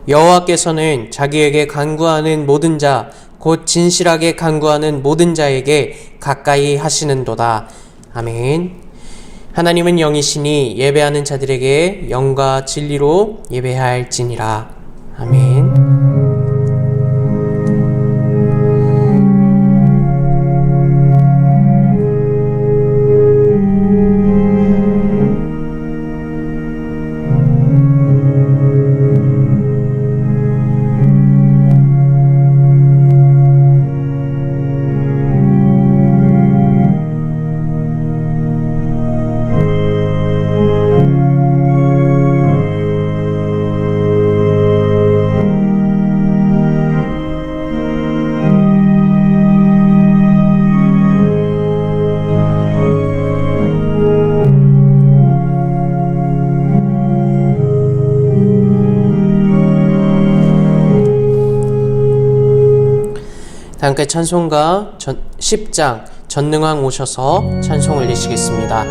여호와께서는 자기에게 간구하는 모든 자 곧 진실하게 간구하는 모든 자에게 가까이 하시는도다. 아멘. 하나님은 영이시니 예배하는 자들에게 영과 진리로 예배할지니라. 아멘. 함께 찬송가 10장 전능왕 오셔서 찬송 올리시겠습니다.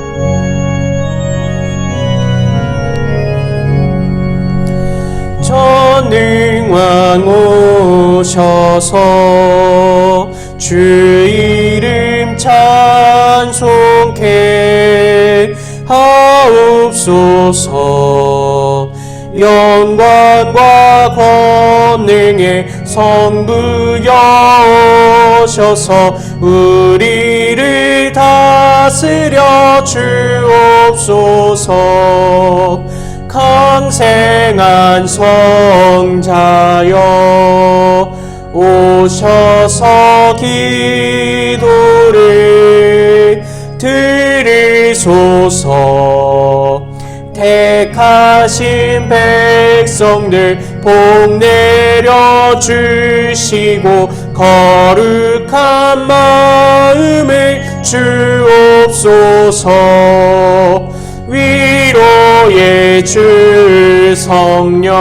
전능왕 오셔서 주 이름 찬송케 하옵소서. 영광과 권능의 성부여 오셔서 우리를 다스려 주옵소서. 강생한 성자여 오셔서 기도를 들으소서. 택하신 백성들 복 내려 주시고 거룩한 마음을 주옵소서. 위로의 주 성령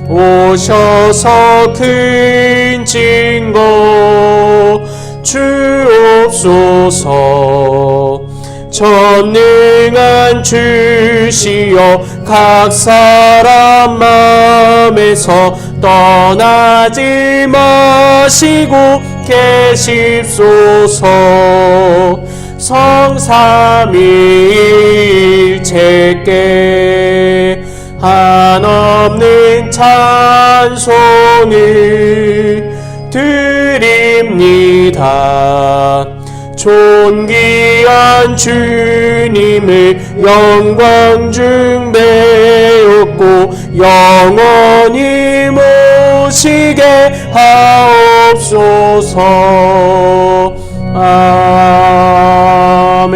오셔서 큰 증거 주옵소서. 전능한 주시여 각 사람 마음에서 떠나지 마시고 계십소서. 성삼위일체께 한없는 찬송을 드립니다. 존귀한 주님을 영광 중 배웠고 영원히 모시게 하옵소서. 아멘.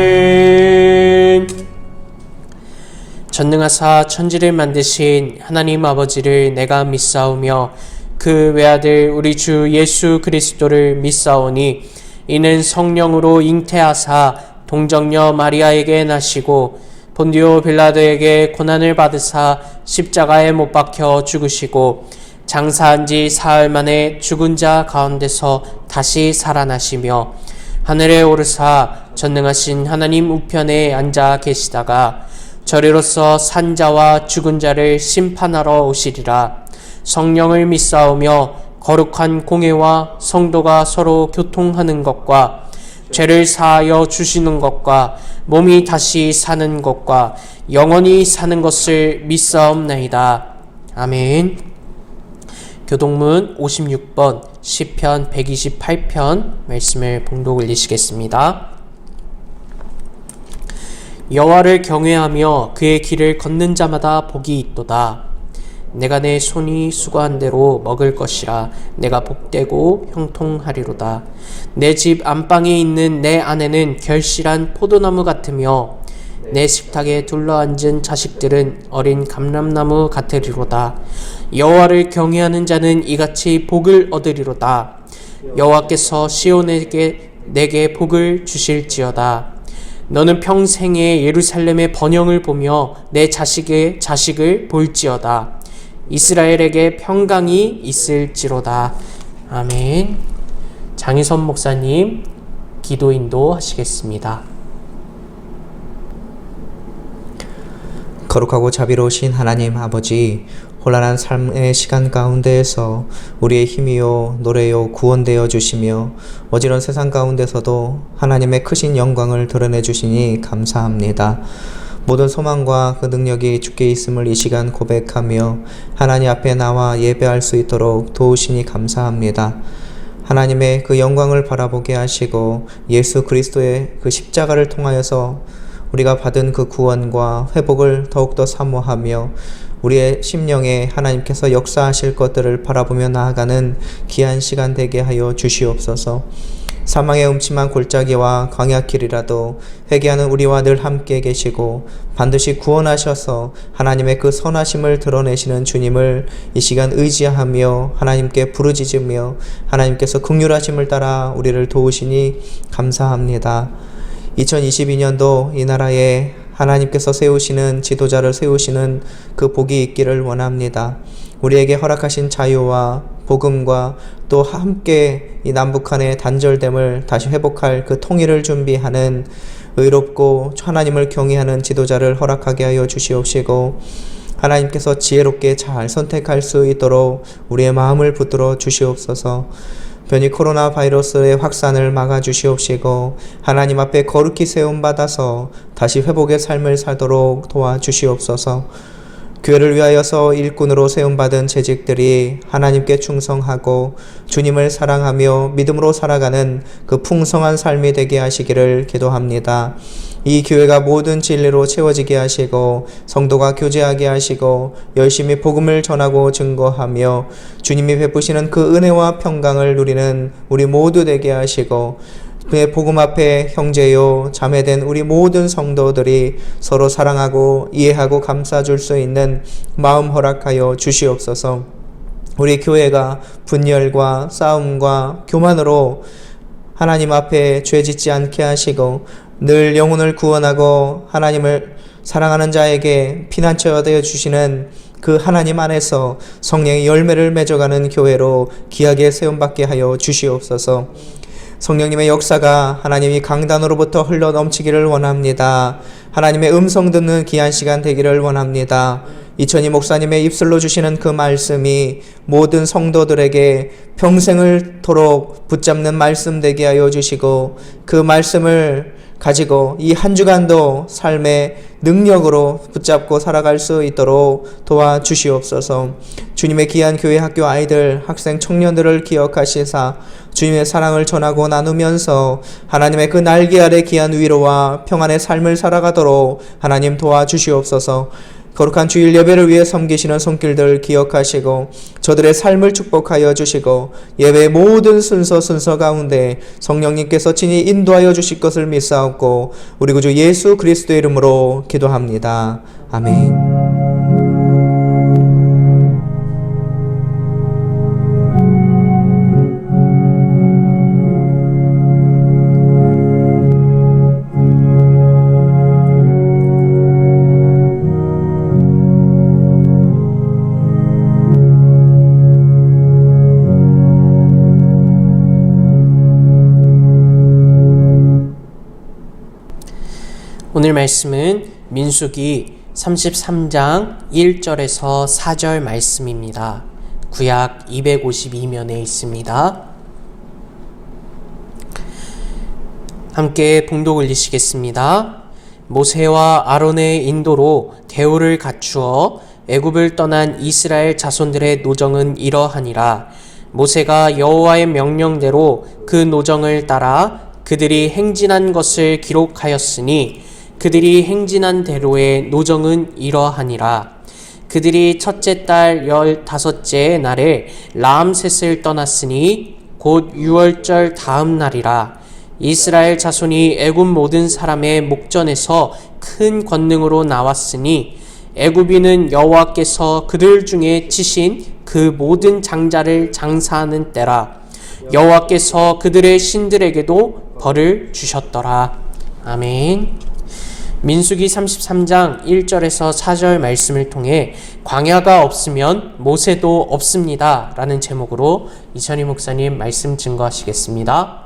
전능하사 천지를 만드신 하나님 아버지를 내가 믿사오며 그 외아들 우리 주 예수 그리스도를 믿사오니 이는 성령으로 잉태하사 동정녀 마리아에게 나시고 본디오 빌라도에게 고난을 받으사 십자가에 못 박혀 죽으시고 장사한 지 사흘 만에 죽은 자 가운데서 다시 살아나시며 하늘에 오르사 전능하신 하나님 우편에 앉아 계시다가 저리로서 산 자와 죽은 자를 심판하러 오시리라. 성령을 믿사오며 거룩한 공회와 성도가 서로 교통하는 것과 죄를 사하여 주시는 것과 몸이 다시 사는 것과 영원히 사는 것을 믿사옵나이다. 아멘. 교동문 56번 시편 128편 말씀을 봉독 올리시겠습니다. 여호와를 경외하며 그의 길을 걷는 자마다 복이 있도다. 내가 내 손이 수고한 대로 먹을 것이라. 내가 복되고 형통하리로다. 내 집 안방에 있는 내 아내는 결실한 포도나무 같으며 내 식탁에 둘러앉은 자식들은 어린 감람나무 같으리로다. 여호와를 경외하는 자는 이같이 복을 얻으리로다. 여호와께서 시온에게 내게 복을 주실지어다. 너는 평생에 예루살렘의 번영을 보며 내 자식의 자식을 볼지어다. 이스라엘에게 평강이 있을지로다. 아멘. 장희선 목사님 기도 인도하시겠습니다. 거룩하고 자비로우신 하나님 아버지, 혼란한 삶의 시간 가운데에서 우리의 힘이요 노래요 구원되어 주시며 어지러운 세상 가운데서도 하나님의 크신 영광을 드러내 주시니 감사합니다. 모든 소망과 그 능력이 주께 있음을 이 시간 고백하며 하나님 앞에 나와 예배할 수 있도록 도우시니 감사합니다. 하나님의 그 영광을 바라보게 하시고 예수 그리스도의 그 십자가를 통하여서 우리가 받은 그 구원과 회복을 더욱더 사모하며 우리의 심령에 하나님께서 역사하실 것들을 바라보며 나아가는 귀한 시간 되게 하여 주시옵소서. 사망의 음침한 골짜기와 광야길이라도 회개하는 우리와 늘 함께 계시고 반드시 구원하셔서 하나님의 그 선하심을 드러내시는 주님을 이 시간 의지하며 하나님께 부르짖으며 하나님께서 긍휼하심을 따라 우리를 도우시니 감사합니다. 2022년도 이 나라에 하나님께서 세우시는 지도자를 세우시는 그 복이 있기를 원합니다. 우리에게 허락하신 자유와 복음과 또 함께 이 남북한의 단절됨을 다시 회복할 그 통일을 준비하는 의롭고 하나님을 경외하는 지도자를 허락하게 하여 주시옵시고 하나님께서 지혜롭게 잘 선택할 수 있도록 우리의 마음을 붙들어 주시옵소서. 변이 코로나 바이러스의 확산을 막아 주시옵시고 하나님 앞에 거룩히 세움받아서 다시 회복의 삶을 살도록 도와주시옵소서. 교회를 위하여서 일꾼으로 세움받은 재직들이 하나님께 충성하고 주님을 사랑하며 믿음으로 살아가는 그 풍성한 삶이 되게 하시기를 기도합니다. 이 교회가 모든 진리로 채워지게 하시고 성도가 교제하게 하시고 열심히 복음을 전하고 증거하며 주님이 베푸시는 그 은혜와 평강을 누리는 우리 모두 되게 하시고 그의 복음 앞에 형제요 자매된 우리 모든 성도들이 서로 사랑하고 이해하고 감싸줄 수 있는 마음 허락하여 주시옵소서. 우리 교회가 분열과 싸움과 교만으로 하나님 앞에 죄 짓지 않게 하시고 늘 영혼을 구원하고 하나님을 사랑하는 자에게 피난처가 되어 주시는 그 하나님 안에서 성령의 열매를 맺어가는 교회로 귀하게 세움받게 하여 주시옵소서. 성령님의 역사가 하나님이 강단으로부터 흘러 넘치기를 원합니다. 하나님의 음성 듣는 귀한 시간 되기를 원합니다. 이천희 목사님의 입술로 주시는 그 말씀이 모든 성도들에게 평생을 토록 붙잡는 말씀 되게 하여 주시고 그 말씀을 가지고 이 한 주간도 삶의 능력으로 붙잡고 살아갈 수 있도록 도와주시옵소서. 주님의 귀한 교회 학교 아이들, 학생, 청년들을 기억하시사 주님의 사랑을 전하고 나누면서 하나님의 그 날개 아래 귀한 위로와 평안의 삶을 살아가도록 하나님 도와주시옵소서. 거룩한 주일 예배를 위해 섬기시는 손길들 기억하시고 저들의 삶을 축복하여 주시고 예배의 모든 순서 가운데 성령님께서 친히 인도하여 주실 것을 믿사옵고 우리 구주 예수 그리스도의 이름으로 기도합니다. 아멘. 오늘 말씀은 민수기 33장 1절에서 4절 말씀입니다. 구약 252면에 있습니다. 함께 봉독 올리시겠습니다. 모세와 아론의 인도로 대우를 갖추어 애굽을 떠난 이스라엘 자손들의 노정은 이러하니라. 모세가 여호와의 명령대로 그 노정을 따라 그들이 행진한 것을 기록하였으니 그들이 행진한 대로의 노정은 이러하니라. 그들이 첫째 달 15째 날에 라암셋을 떠났으니 곧 6월절 다음 날이라. 이스라엘 자손이 애굽 모든 사람의 목전에서 큰 권능으로 나왔으니 애굽인은 여호와께서 그들 중에 치신 그 모든 장자를 장사하는 때라. 여호와께서 그들의 신들에게도 벌을 주셨더라. 아멘. 민수기 33장 1절에서 4절 말씀을 통해 광야가 없으면 모세도 없습니다 라는 제목으로 이천희 목사님 말씀 증거하시겠습니다.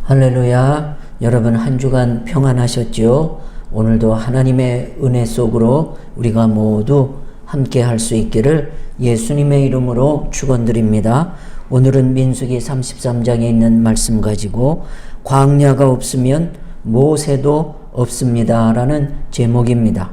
할렐루야. 여러분 한 주간 평안하셨죠? 오늘도 하나님의 은혜 속으로 우리가 모두 함께 할 수 있기를 예수님의 이름으로 축원드립니다. 오늘은 민수기 33장에 있는 말씀 가지고 광야가 없으면 모세도 없습니다 라는 제목입니다.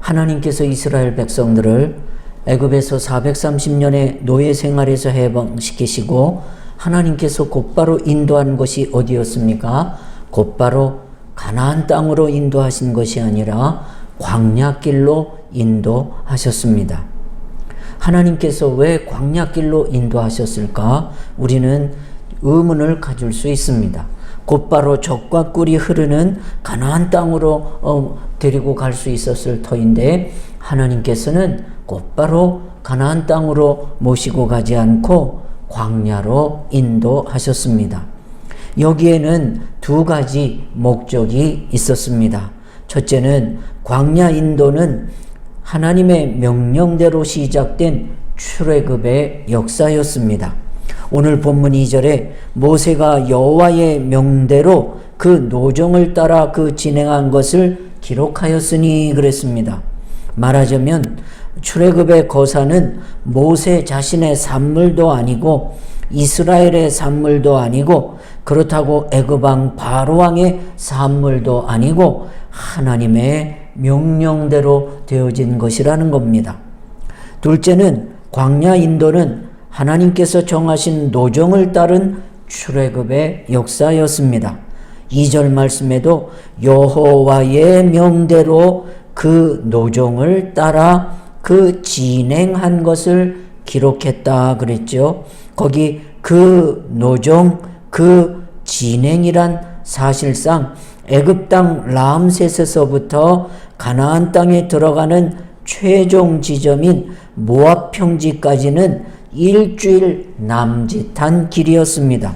하나님께서 이스라엘 백성들을 애굽에서 430년의 노예 생활에서 해방시키시고 하나님께서 곧바로 인도한 것이 어디였습니까? 곧바로 가나안 땅으로 인도하신 것이 아니라 광야길로 인도하셨습니다. 하나님께서 왜 광야길로 인도하셨을까? 우리는 의문을 가질 수 있습니다. 곧바로 젖과 꿀이 흐르는 가나안 땅으로 데리고 갈 수 있었을 터인데 하나님께서는 곧바로 가나안 땅으로 모시고 가지 않고 광야로 인도하셨습니다. 여기에는 두 가지 목적이 있었습니다. 첫째는 광야 인도는 하나님의 명령대로 시작된 출애굽의 역사였습니다. 오늘 본문 2절에 모세가 여호와의 명대로 그 노정을 따라 그 진행한 것을 기록하였으니 그랬습니다. 말하자면 출애굽의 거사는 모세 자신의 산물도 아니고 이스라엘의 산물도 아니고 그렇다고 애굽왕 바로왕의 산물도 아니고 하나님의 명령대로 되어진 것이라는 겁니다. 둘째는 광야 인도는 하나님께서 정하신 노정을 따른 출애굽의 역사였습니다. 2절 말씀에도 여호와의 명대로 그 노정을 따라 그 진행한 것을 기록했다 그랬죠. 거기 그 노정, 그 진행이란 사실상 애굽 땅 람셋에서부터 가나안 땅에 들어가는 최종 지점인 모압 평지까지는 일주일 남짓한 길이었습니다.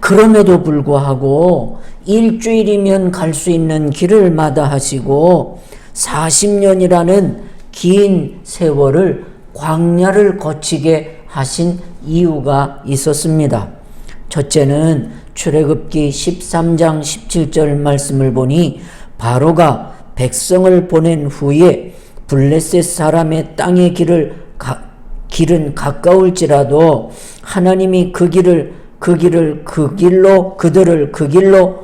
그럼에도 불구하고 일주일이면 갈 수 있는 길을 마다하시고 40년이라는 긴 세월을 광야를 거치게 하신 이유가 있었습니다. 첫째는 출애굽기 13장 17절 말씀을 보니 바로가 백성을 보낸 후에 블레셋 사람의 땅의 길은 가까울지라도 하나님이 그들을 그 길로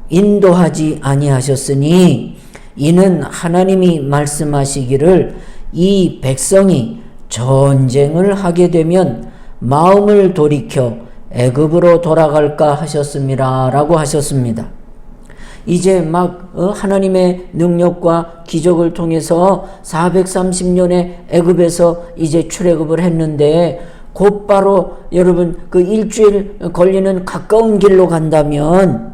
인도하지 아니하셨으니 이는 하나님이 말씀하시기를 이 백성이 전쟁을 하게 되면 마음을 돌이켜 애굽으로 돌아갈까 하셨습니다 라고 하셨습니다. 이제 막 하나님의 능력과 기적을 통해서 430년의 애굽에서 이제 출애굽을 했는데 곧바로 여러분 그 일주일 걸리는 가까운 길로 간다면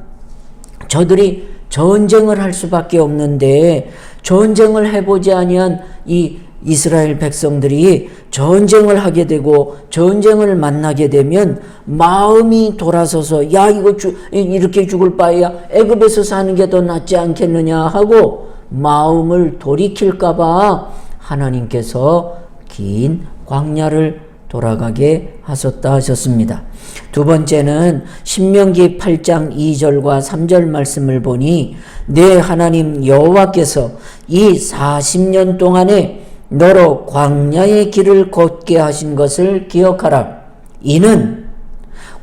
저들이 전쟁을 할 수밖에 없는데 전쟁을 해보지 아니한 이 이스라엘 백성들이 전쟁을 하게 되고 전쟁을 만나게 되면 마음이 돌아서서 야 이거 이렇게 죽을 바에야 애굽에서 사는 게 더 낫지 않겠느냐 하고 마음을 돌이킬까 봐 하나님께서 긴 광야를 돌아가게 하셨다 하셨습니다. 두 번째는 신명기 8장 2절과 3절 말씀을 보니 내 하나님 여호와께서 이 40년 동안에 너로 광야의 길을 걷게 하신 것을 기억하라. 이는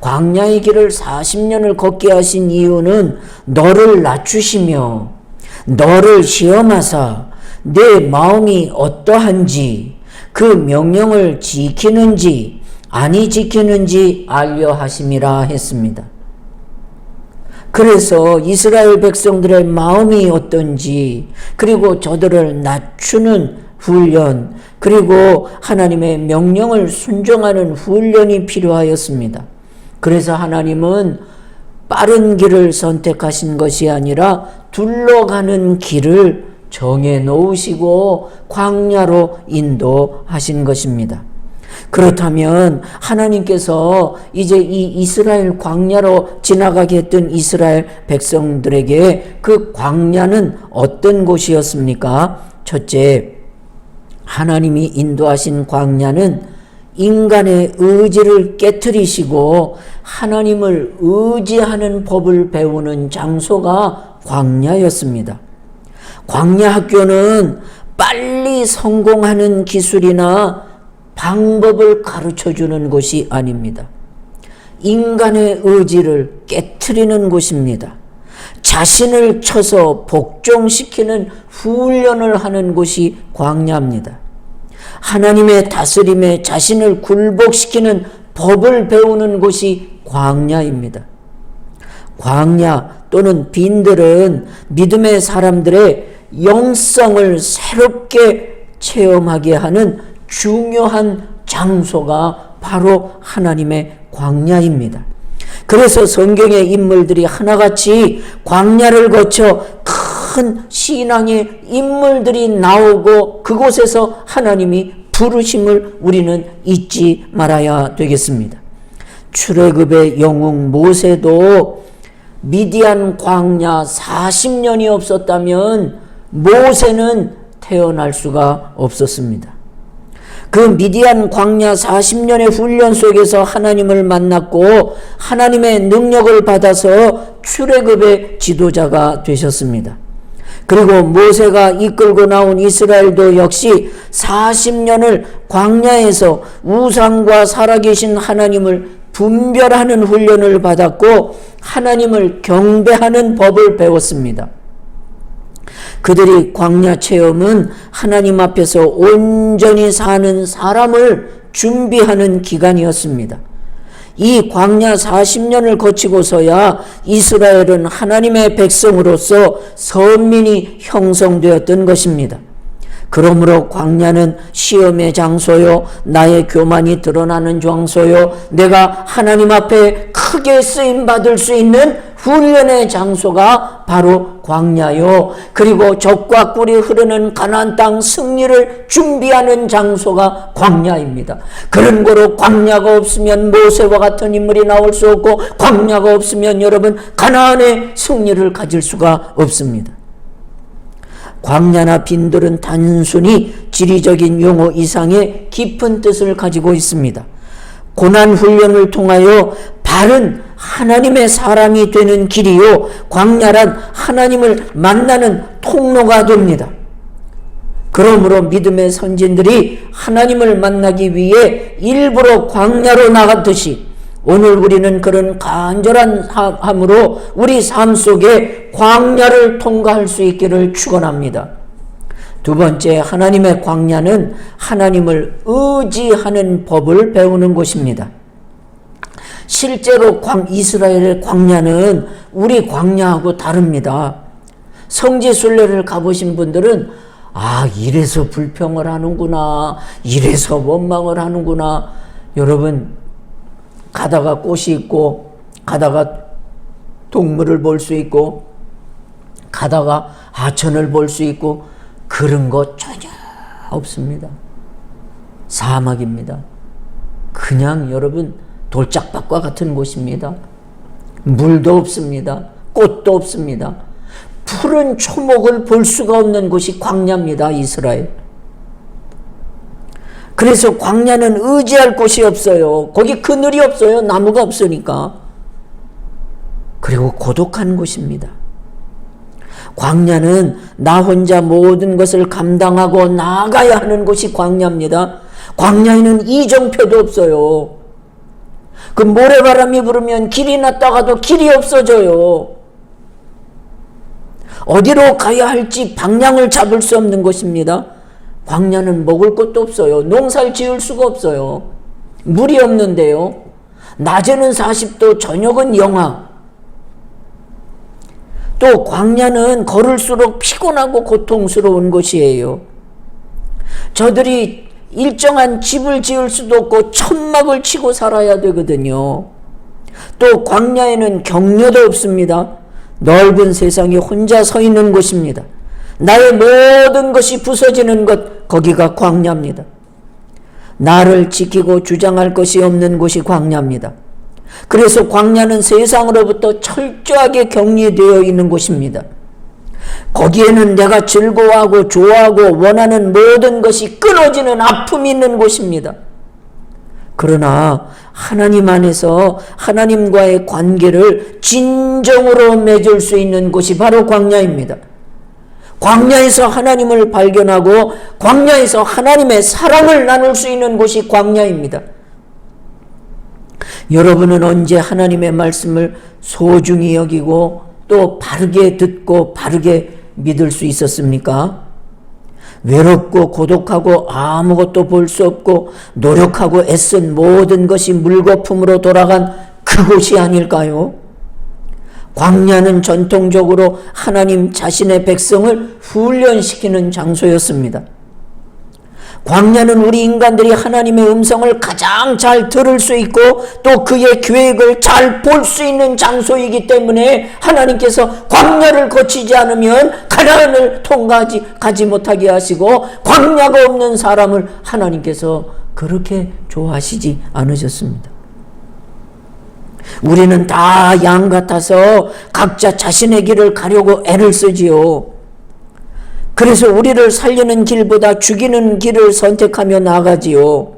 광야의 길을 40년을 걷게 하신 이유는 너를 낮추시며 너를 시험하사 내 마음이 어떠한지 그 명령을 지키는지 아니 지키는지 알려 하심이라 했습니다. 그래서 이스라엘 백성들의 마음이 어떤지 그리고 저들을 낮추는 훈련 그리고 하나님의 명령을 순종하는 훈련이 필요하였습니다. 그래서 하나님은 빠른 길을 선택하신 것이 아니라 둘러가는 길을 정해 놓으시고 광야로 인도하신 것입니다. 그렇다면 하나님께서 이제 이 이스라엘 광야로 지나가게 했던 이스라엘 백성들에게 그 광야는 어떤 곳이었습니까? 첫째, 하나님이 인도하신 광야는 인간의 의지를 깨트리시고 하나님을 의지하는 법을 배우는 장소가 광야였습니다. 광야 학교는 빨리 성공하는 기술이나 방법을 가르쳐주는 곳이 아닙니다. 인간의 의지를 깨트리는 곳입니다. 자신을 쳐서 복종시키는 훈련을 하는 곳이 광야입니다. 하나님의 다스림에 자신을 굴복시키는 법을 배우는 곳이 광야입니다. 광야 또는 빈들은 믿음의 사람들의 영성을 새롭게 체험하게 하는 중요한 장소가 바로 하나님의 광야입니다. 그래서 성경의 인물들이 하나같이 광야를 거쳐 큰 신앙의 인물들이 나오고 그곳에서 하나님이 부르심을 우리는 잊지 말아야 되겠습니다. 출애굽의 영웅 모세도 미디안 광야 40년이 없었다면 모세는 태어날 수가 없었습니다. 그 미디안 광야 40년의 훈련 속에서 하나님을 만났고 하나님의 능력을 받아서 출애굽의 지도자가 되셨습니다. 그리고 모세가 이끌고 나온 이스라엘도 역시 40년을 광야에서 우상과 살아계신 하나님을 분별하는 훈련을 받았고 하나님을 경배하는 법을 배웠습니다. 그들이 광야 체험은 하나님 앞에서 온전히 사는 사람을 준비하는 기간이었습니다. 이 광야 40년을 거치고서야 이스라엘은 하나님의 백성으로서 선민이 형성되었던 것입니다. 그러므로 광야는 시험의 장소요, 나의 교만이 드러나는 장소요, 내가 하나님 앞에 크게 쓰임받을 수 있는 훈련의 장소가 바로 광야요, 그리고 젖과 꿀이 흐르는 가나안 땅 승리를 준비하는 장소가 광야입니다. 그런 거로 광야가 없으면 모세와 같은 인물이 나올 수 없고 광야가 없으면 여러분 가나안의 승리를 가질 수가 없습니다. 광야나 빈들은 단순히 지리적인 용어 이상의 깊은 뜻을 가지고 있습니다. 고난 훈련을 통하여 바른 하나님의 사람이 되는 길이요, 광야란 하나님을 만나는 통로가 됩니다. 그러므로 믿음의 선진들이 하나님을 만나기 위해 일부러 광야로 나갔듯이 오늘 우리는 그런 간절한 함으로 우리 삶 속에 광야를 통과할 수 있기를 축원합니다. 두 번째, 하나님의 광야는 하나님을 의지하는 법을 배우는 곳입니다. 실제로 이스라엘의 광야는 우리 광야하고 다릅니다. 성지순례를 가보신 분들은 이래서 불평을 하는구나, 이래서 원망을 하는구나. 여러분, 가다가 꽃이 있고 가다가 동물을 볼 수 있고 가다가 하천을 볼 수 있고 그런 거 전혀 없습니다. 사막입니다. 그냥 여러분 돌짝밭과 같은 곳입니다. 물도 없습니다. 꽃도 없습니다. 푸른 초목을 볼 수가 없는 곳이 광야입니다. 이스라엘. 그래서 광야는 의지할 곳이 없어요. 거기 그늘이 없어요. 나무가 없으니까. 그리고 고독한 곳입니다. 광야는 나 혼자 모든 것을 감당하고 나아가야 하는 곳이 광야입니다. 광야에는 이정표도 없어요. 그 모래바람이 불으면 길이 났다가도 길이 없어져요. 어디로 가야 할지 방향을 잡을 수 없는 곳입니다. 광야는 먹을 것도 없어요. 농사를 지을 수가 없어요. 물이 없는데요. 낮에는 40도, 저녁은 영하. 또 광야는 걸을수록 피곤하고 고통스러운 곳이에요. 저들이 일정한 집을 지을 수도 없고 천막을 치고 살아야 되거든요. 또 광야에는 격려도 없습니다. 넓은 세상에 혼자 서 있는 곳입니다. 나의 모든 것이 부서지는 것, 거기가 광야입니다. 나를 지키고 주장할 것이 없는 곳이 광야입니다. 그래서 광야는 세상으로부터 철저하게 격리되어 있는 곳입니다. 거기에는 내가 즐거워하고 좋아하고 원하는 모든 것이 끊어지는 아픔이 있는 곳입니다. 그러나 하나님 안에서 하나님과의 관계를 진정으로 맺을 수 있는 곳이 바로 광야입니다. 광야에서 하나님을 발견하고 광야에서 하나님의 사랑을 나눌 수 있는 곳이 광야입니다. 여러분은 언제 하나님의 말씀을 소중히 여기고 또 바르게 듣고 바르게 믿을 수 있었습니까? 외롭고 고독하고 아무것도 볼 수 없고 노력하고 애쓴 모든 것이 물거품으로 돌아간 그곳이 아닐까요? 광야는 전통적으로 하나님 자신의 백성을 훈련시키는 장소였습니다. 광야는 우리 인간들이 하나님의 음성을 가장 잘 들을 수 있고 또 그의 계획을 잘 볼 수 있는 장소이기 때문에 하나님께서 광야를 거치지 않으면 가나안을 가지 못하게 하시고 광야가 없는 사람을 하나님께서 그렇게 좋아하시지 않으셨습니다. 우리는 다 양 같아서 각자 자신의 길을 가려고 애를 쓰지요. 그래서 우리를 살리는 길보다 죽이는 길을 선택하며 나가지요.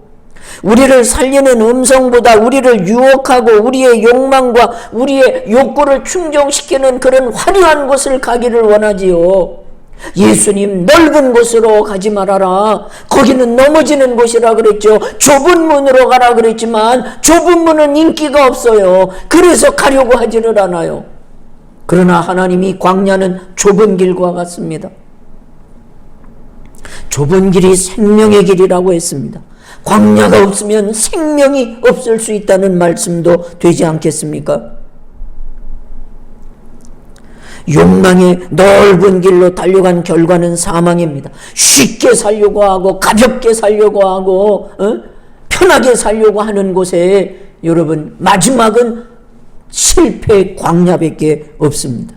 우리를 살리는 음성보다 우리를 유혹하고 우리의 욕망과 우리의 욕구를 충족시키는 그런 화려한 곳을 가기를 원하지요. 예수님 넓은 곳으로 가지 말아라. 거기는 넘어지는 곳이라 그랬죠. 좁은 문으로 가라 그랬지만 좁은 문은 인기가 없어요. 그래서 가려고 하지를 않아요. 그러나 하나님이 광야는 좁은 길과 같습니다. 좁은 길이 생명의 길이라고 했습니다. 광야가 없으면 생명이 없을 수 있다는 말씀도 되지 않겠습니까? 욕망의 넓은 길로 달려간 결과는 사망입니다. 쉽게 살려고 하고 가볍게 살려고 하고 편하게 살려고 하는 곳에 여러분 마지막은 실패의 광야밖에 없습니다.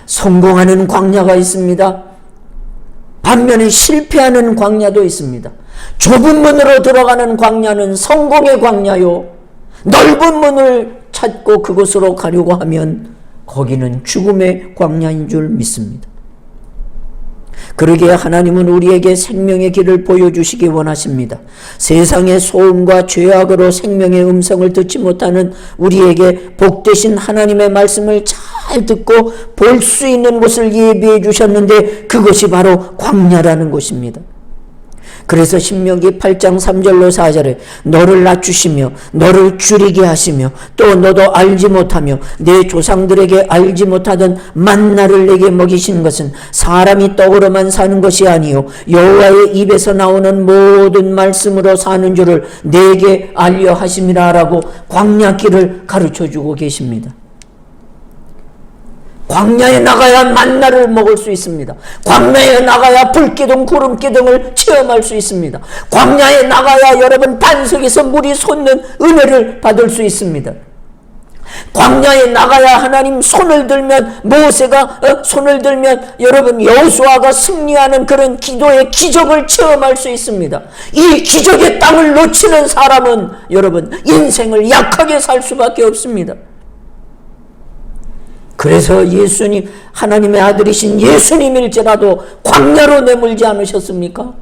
성공하는 광야가 있습니다. 반면에 실패하는 광야도 있습니다. 좁은 문으로 들어가는 광야는 성공의 광야요. 넓은 문을 찾고 그곳으로 가려고 하면 거기는 죽음의 광야인 줄 믿습니다. 그러기에 하나님은 우리에게 생명의 길을 보여주시기 원하십니다. 세상의 소음과 죄악으로 생명의 음성을 듣지 못하는 우리에게 복되신 하나님의 말씀을 잘 듣고 볼 수 있는 곳을 예비해 주셨는데 그것이 바로 광야라는 곳입니다. 그래서 신명기 8장 3절로 4절에 너를 낮추시며 너를 줄이게 하시며 또 너도 알지 못하며 내 조상들에게 알지 못하던 만나를 내게 먹이신 것은 사람이 떡으로만 사는 것이 아니요 여호와의 입에서 나오는 모든 말씀으로 사는 줄을 내게 알려 하심이라 라고 광야길을 가르쳐주고 계십니다. 광야에 나가야 만나를 먹을 수 있습니다. 광야에 나가야 불기둥 구름기둥을 체험할 수 있습니다. 광야에 나가야 여러분 반석에서 물이 솟는 은혜를 받을 수 있습니다. 광야에 나가야 하나님 손을 들면 모세가 손을 들면 여러분 여호수아가 승리하는 그런 기도의 기적을 체험할 수 있습니다. 이 기적의 땅을 놓치는 사람은 여러분 인생을 약하게 살 수밖에 없습니다. 그래서 예수님 하나님의 아들이신 예수님일지라도 광야로 내몰지 않으셨습니까?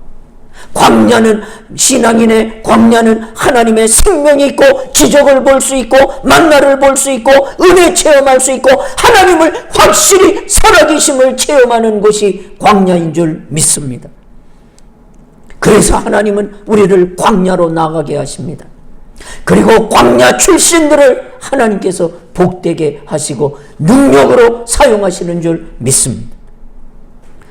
광야는 신앙인의 광야는 하나님의 생명이 있고 기적을 볼 수 있고 만나를 볼 수 있고 은혜 체험할 수 있고 하나님을 확실히 살아계심을 체험하는 것이 광야인 줄 믿습니다. 그래서 하나님은 우리를 광야로 나가게 하십니다. 그리고 광야 출신들을 하나님께서 복되게 하시고 능력으로 사용하시는 줄 믿습니다.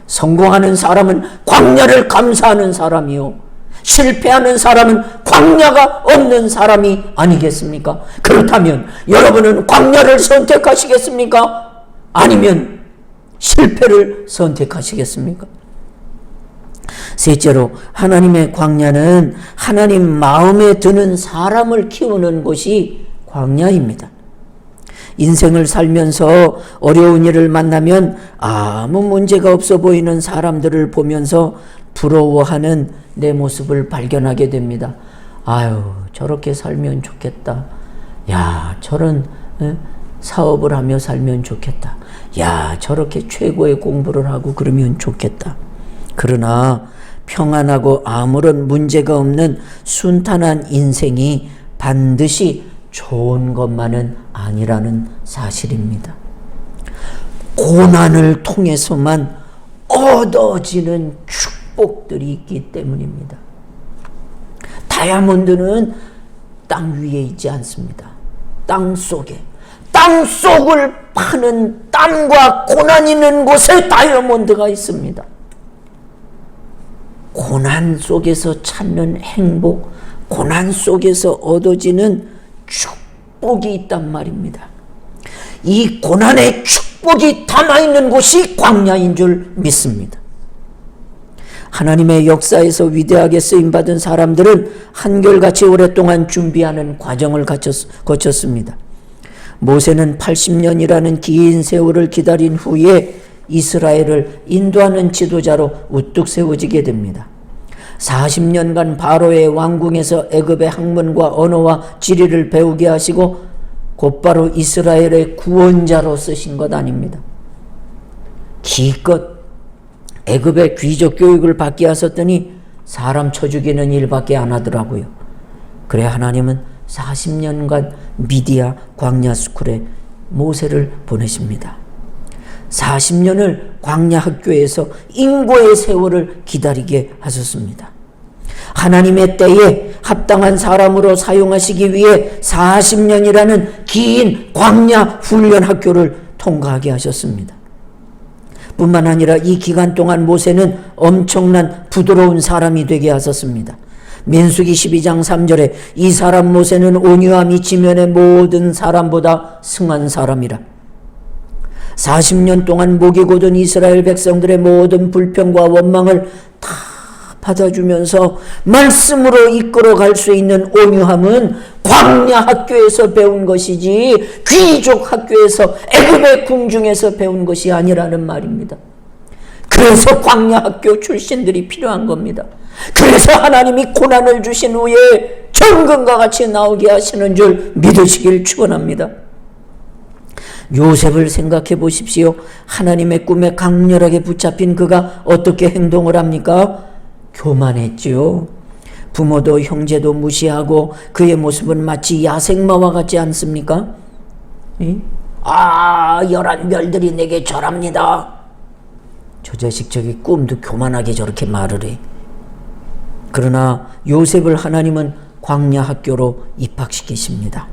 성공하는 사람은 광야를 감사하는 사람이요 실패하는 사람은 광야가 없는 사람이 아니겠습니까? 그렇다면 여러분은 광야를 선택하시겠습니까? 아니면 실패를 선택하시겠습니까? 셋째로 하나님의 광야는 하나님 마음에 드는 사람을 키우는 곳이 광야입니다. 인생을 살면서 어려운 일을 만나면 아무 문제가 없어 보이는 사람들을 보면서 부러워하는 내 모습을 발견하게 됩니다. 아유, 저렇게 살면 좋겠다. 야, 저런 사업을 하며 살면 좋겠다. 야, 저렇게 최고의 공부를 하고 그러면 좋겠다. 그러나 평안하고 아무런 문제가 없는 순탄한 인생이 반드시 좋은 것만은 아니라는 사실입니다. 고난을 통해서만 얻어지는 축복들이 있기 때문입니다. 다이아몬드는 땅 위에 있지 않습니다. 땅 속에, 땅 속을 파는 땀과 고난 있는 곳에 다이아몬드가 있습니다. 고난 속에서 찾는 행복, 고난 속에서 얻어지는 축복이 있단 말입니다. 이 고난의 축복이 담아있는 곳이 광야인 줄 믿습니다. 하나님의 역사에서 위대하게 쓰임받은 사람들은 한결같이 오랫동안 준비하는 과정을 거쳤습니다. 모세는 80년이라는 긴 세월을 기다린 후에 이스라엘을 인도하는 지도자로 우뚝 세워지게 됩니다. 40년간 바로의 왕궁에서 애굽의 학문과 언어와 지리를 배우게 하시고 곧바로 이스라엘의 구원자로 쓰신 것 아닙니다. 기껏 애굽의 귀족 교육을 받게 하셨더니 사람 쳐 죽이는 일밖에 안 하더라고요. 그래 하나님은 40년간 미디아 광야 스쿨에 모세를 보내십니다. 40년을 광야 학교에서 인고의 세월을 기다리게 하셨습니다. 하나님의 때에 합당한 사람으로 사용하시기 위해 40년이라는 긴 광야 훈련 학교를 통과하게 하셨습니다. 뿐만 아니라 이 기간 동안 모세는 엄청난 부드러운 사람이 되게 하셨습니다. 민수기 12장 3절에 이 사람 모세는 온유함이 지면의 모든 사람보다 승한 사람이라. 40년 동안 목이 곧은 이스라엘 백성들의 모든 불평과 원망을 다 받아주면서 말씀으로 이끌어갈 수 있는 온유함은 광야 학교에서 배운 것이지 귀족 학교에서 애굽의 궁중에서 배운 것이 아니라는 말입니다. 그래서 광야 학교 출신들이 필요한 겁니다. 그래서 하나님이 고난을 주신 후에 정금과 같이 나오게 하시는 줄 믿으시길 축원합니다. 요셉을 생각해 보십시오. 하나님의 꿈에 강렬하게 붙잡힌 그가 어떻게 행동을 합니까? 교만했지요. 부모도 형제도 무시하고 그의 모습은 마치 야생마와 같지 않습니까? 열한 별들이 내게 절합니다. 저 자식 저기 꿈도 교만하게 저렇게 말을 해. 그러나 요셉을 하나님은 광야 학교로 입학시키십니다.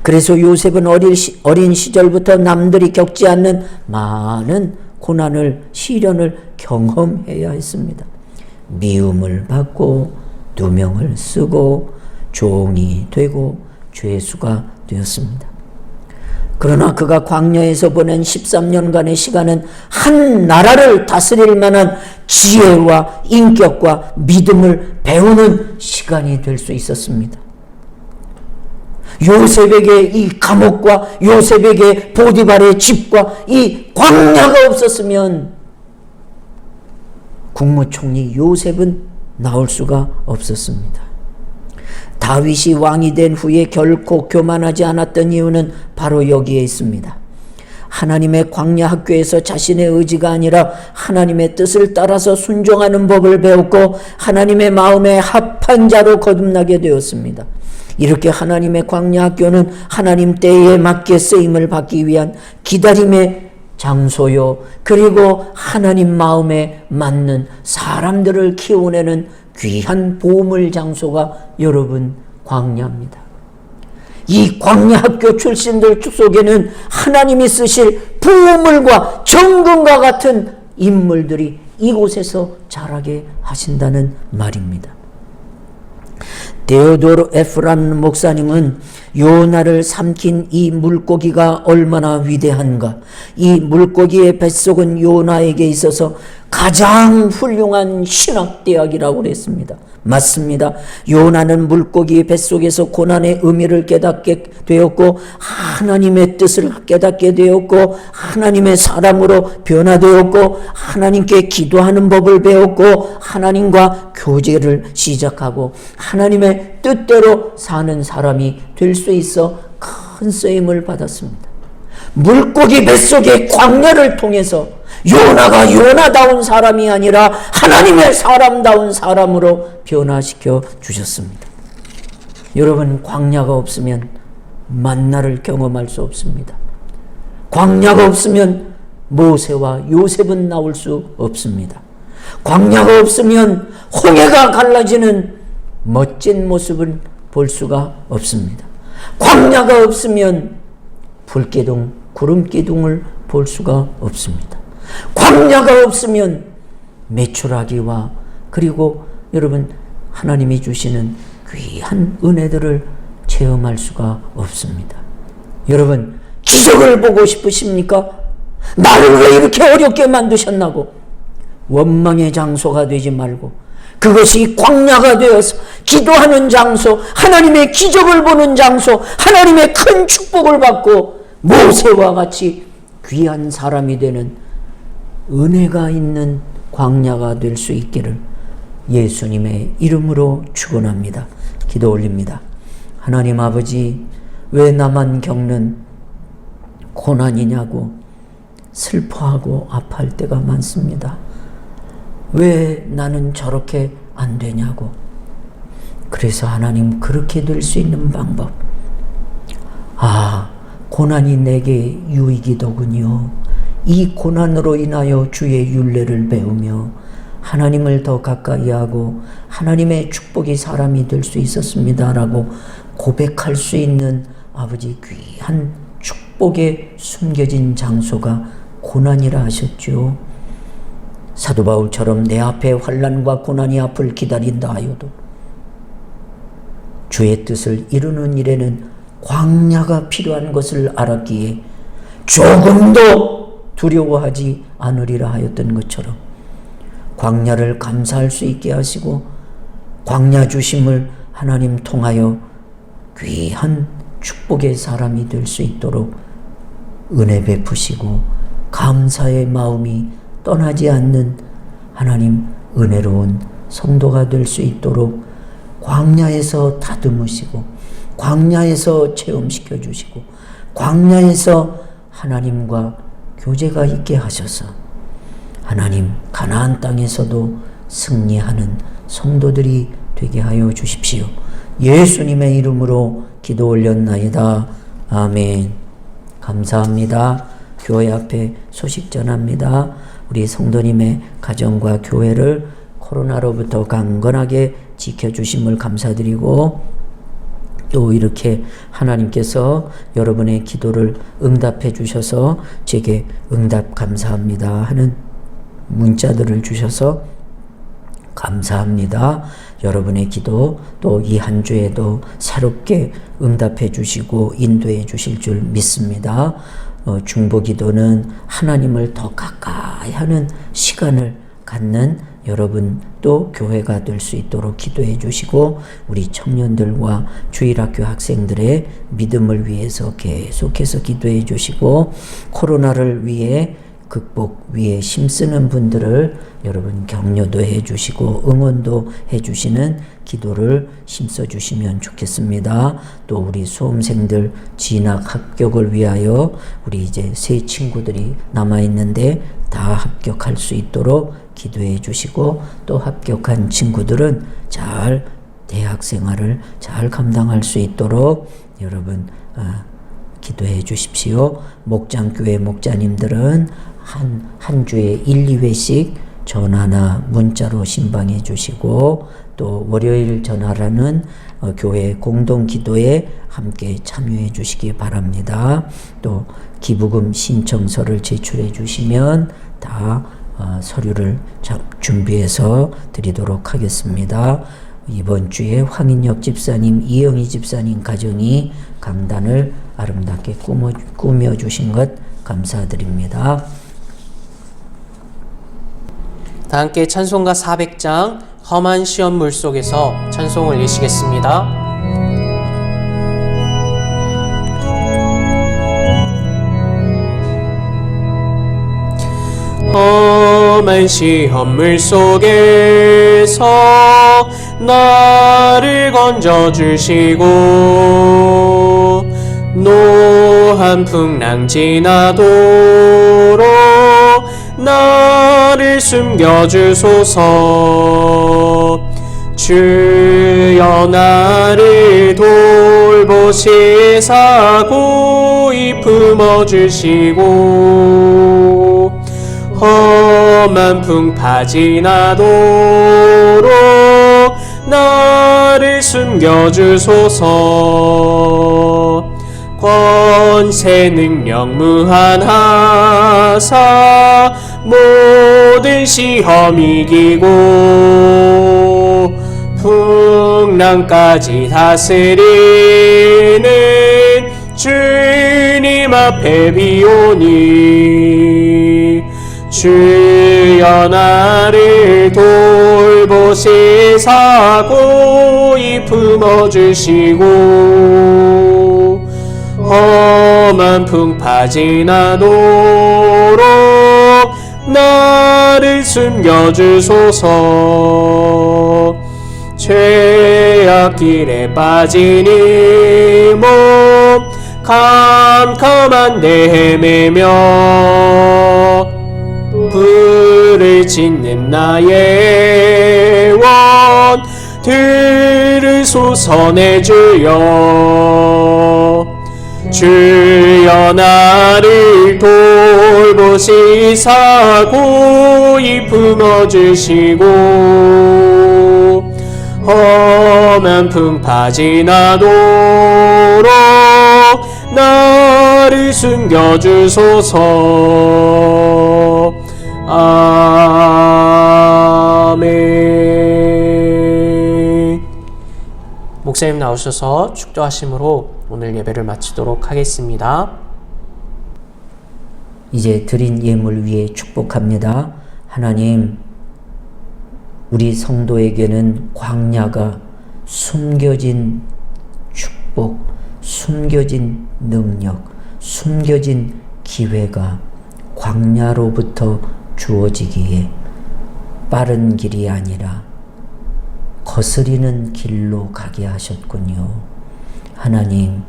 그래서 요셉은 어린 시절부터 남들이 겪지 않는 많은 고난을, 시련을 경험해야 했습니다. 미움을 받고 누명을 쓰고 종이 되고 죄수가 되었습니다. 그러나 그가 광야에서 보낸 13년간의 시간은 한 나라를 다스릴 만한 지혜와 인격과 믿음을 배우는 시간이 될 수 있었습니다. 요셉에게 이 감옥과 요셉에게 보디발의 집과 이 광야가 없었으면 국무총리 요셉은 나올 수가 없었습니다. 다윗이 왕이 된 후에 결코 교만하지 않았던 이유는 바로 여기에 있습니다. 하나님의 광야 학교에서 자신의 의지가 아니라 하나님의 뜻을 따라서 순종하는 법을 배웠고 하나님의 마음에 합한 자로 거듭나게 되었습니다. 이렇게 하나님의 광야 학교는 하나님 때에 맞게 쓰임을 받기 위한 기다림의 장소요, 그리고 하나님 마음에 맞는 사람들을 키워내는 귀한 보물 장소가 여러분 광야입니다. 이 광야 학교 출신들 속에는 하나님이 쓰실 보물과 정금과 같은 인물들이 이곳에서 자라게 하신다는 말입니다. 데오도르 에프란 목사님은 요나를 삼킨 이 물고기가 얼마나 위대한가, 이 물고기의 뱃속은 요나에게 있어서 가장 훌륭한 신학대학이라고 그랬습니다. 맞습니다. 요나는 물고기의 뱃속에서 고난의 의미를 깨닫게 되었고 하나님의 뜻을 깨닫게 되었고 하나님의 사람으로 변화되었고 하나님께 기도하는 법을 배웠고 하나님과 교제를 시작하고 하나님의 뜻대로 사는 사람이 될 수 있어 큰 쓰임을 받았습니다. 물고기 뱃속의 광야를 통해서 요나가 요나다운 사람이 아니라 하나님의 사람다운 사람으로 변화시켜 주셨습니다. 여러분, 광야가 없으면 만나를 경험할 수 없습니다. 광야가 없으면 모세와 요셉은 나올 수 없습니다. 광야가 없으면 홍해가 갈라지는 멋진 모습을 볼 수가 없습니다. 광야가 없으면 불기둥, 구름기둥을 볼 수가 없습니다. 광야가 없으면 메추라기와 그리고 여러분 하나님이 주시는 귀한 은혜들을 체험할 수가 없습니다. 여러분, 기적을 보고 싶으십니까? 나를 왜 이렇게 어렵게 만드셨나고 원망의 장소가 되지 말고 그것이 광야가 되어서 기도하는 장소, 하나님의 기적을 보는 장소, 하나님의 큰 축복을 받고 모세와 같이 귀한 사람이 되는 은혜가 있는 광야가 될 수 있기를 예수님의 이름으로 축원합니다. 기도 올립니다. 하나님 아버지, 왜 나만 겪는 고난이냐고 슬퍼하고 아파할 때가 많습니다. 왜 나는 저렇게 안 되냐고. 그래서 하나님, 그렇게 될 수 있는 방법, 고난이 내게 유익이더군요. 이 고난으로 인하여 주의 율례를 배우며 하나님을 더 가까이 하고 하나님의 축복이 사람이 될 수 있었습니다라고 고백할 수 있는 아버지 귀한 축복에 숨겨진 장소가 고난이라 하셨죠. 사도 바울처럼 내 앞에 환난과 고난이 앞을 기다린다 하여도 주의 뜻을 이루는 일에는 광야가 필요한 것을 알았기에 조금도 두려워하지 않으리라 하였던 것처럼 광야를 감사할 수 있게 하시고 광야 주심을 하나님 통하여 귀한 축복의 사람이 될 수 있도록 은혜 베푸시고 감사의 마음이 떠나지 않는 하나님 은혜로운 성도가 될 수 있도록 광야에서 다듬으시고 광야에서 체험시켜 주시고 광야에서 하나님과 교제가 있게 하셔서 하나님 가나안 땅에서도 승리하는 성도들이 되게 하여 주십시오. 예수님의 이름으로 기도 올렸나이다. 아멘. 감사합니다. 교회 앞에 소식 전합니다. 우리 성도님의 가정과 교회를 코로나로부터 강건하게 지켜주심을 감사드리고 또 이렇게 하나님께서 여러분의 기도를 응답해 주셔서 제게 응답 감사합니다 하는 문자들을 주셔서 감사합니다. 여러분의 기도 또 이 한 주에도 새롭게 응답해 주시고 인도해 주실 줄 믿습니다. 중보 기도는 하나님을 더 가까이 하는 시간을 갖는 여러분 또 교회가 될 수 있도록 기도해 주시고 우리 청년들과 주일학교 학생들의 믿음을 위해서 계속해서 기도해 주시고 코로나를 위해 극복 위에 힘쓰는 분들을 여러분 격려도 해주시고 응원도 해주시는 기도를 힘써 주시면 좋겠습니다. 또 우리 수험생들 진학 합격을 위하여 우리 이제 새 친구들이 남아있는데 다 합격할 수 있도록 기도해 주시고 또 합격한 친구들은 잘 대학 생활을 잘 감당할 수 있도록 여러분 기도해 주십시오. 목장교회 목자님들은 한 주에 1, 2회씩 전화나 문자로 신방해 주시고 또 월요일 전화라는 교회 공동 기도에 함께 참여해 주시기 바랍니다. 또 기부금 신청서를 제출해 주시면 다 서류를 준비해서 드리도록 하겠습니다. 이번 주에 황인혁 집사님, 이영희 집사님 가정이 강단을 아름답게 꾸며주신 것 감사드립니다. 다 함께 찬송가 400장 험한 시험 물속에서 찬송을 읽으시겠습니다. 험한 시험 물속에서 나를 건져주시고 노한 풍랑 지나도록 나를 숨겨주소서. 주여 나를 나를 돌보시사 고이 품어주시고 험한 풍파 지나도록 나를 숨겨주소서. 권세 능력 무한하사 모든 시험 이기고 풍랑까지 다스리는 주님 앞에 비오니 주여 나를 돌보시사 고이 품어주시고 험한 풍파 지나도록 나를 숨겨주소서. 죄악길에 빠진 이 몸 캄캄한 데 헤매며 불을 짓는 나의 원 들으소서 내 주여. 주여 나를 돌보시사 고이 품어주시고 험한 풍파 지나도록 나를 숨겨주소서. 아멘. 목사님 나오셔서 축도하심으로 오늘 예배를 마치도록 하겠습니다. 이제 드린 예물 위에 축복합니다. 하나님, 우리 성도에게는 광야가 숨겨진 축복, 숨겨진 능력, 숨겨진 기회가 광야로부터 주어지기에 빠른 길이 아니라 거스리는 길로 가게 하셨군요. 하나님,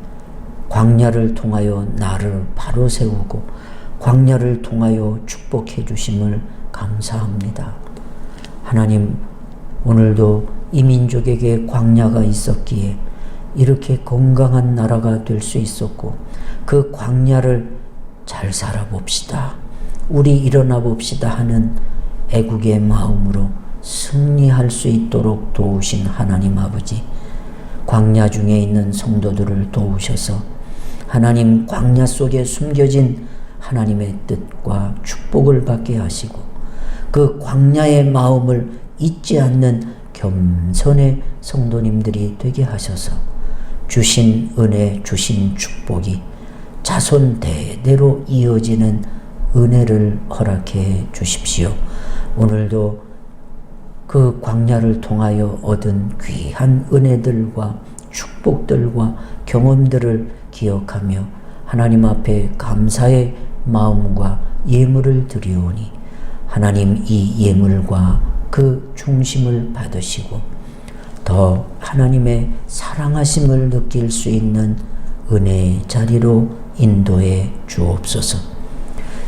광야를 통하여 나를 바로 세우고 광야를 통하여 축복해 주심을 감사합니다. 하나님, 오늘도 이 민족에게 광야가 있었기에 이렇게 건강한 나라가 될 수 있었고 그 광야를 잘 살아봅시다, 우리 일어나 봅시다 하는 애국의 마음으로 승리할 수 있도록 도우신 하나님 아버지, 광야 중에 있는 성도들을 도우셔서 하나님 광야 속에 숨겨진 하나님의 뜻과 축복을 받게 하시고 그 광야의 마음을 잊지 않는 겸손의 성도님들이 되게 하셔서 주신 은혜, 주신 축복이 자손 대대로 이어지는 은혜를 허락해 주십시오. 오늘도 그 광야를 통하여 얻은 귀한 은혜들과 축복들과 경험들을 기억하며 하나님 앞에 감사의 마음과 예물을 드리오니 하나님 이 예물과 그 중심을 받으시고 더 하나님의 사랑하심을 느낄 수 있는 은혜의 자리로 인도해 주옵소서.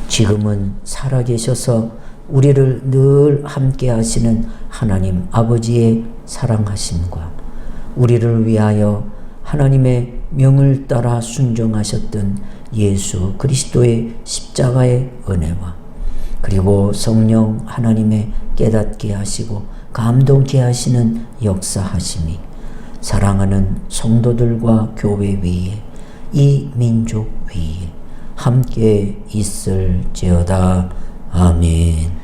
지금은 살아계셔서 우리를 늘 함께 하시는 하나님 아버지의 사랑하심과 우리를 위하여 하나님의 명을 따라 순종하셨던 예수 그리스도의 십자가의 은혜와 그리고 성령 하나님의 깨닫게 하시고 감동케 하시는 역사하심이 사랑하는 성도들과 교회 위에 이 민족 위에 함께 있을지어다. 아멘.